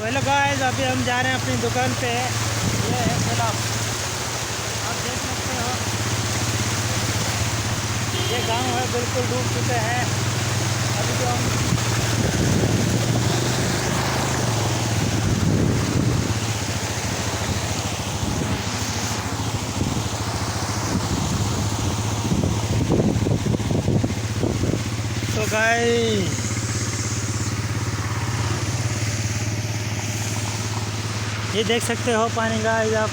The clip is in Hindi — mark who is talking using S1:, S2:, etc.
S1: हेलो गाइस, अभी हम जा रहे हैं अपनी दुकान पे। ये है ठेला, आप देख सकते हो। ये गांव है, बिल्कुल डूब चुके हैं। अभी तो हम तो गाइस ये देख सकते हो पानी गाइस आप।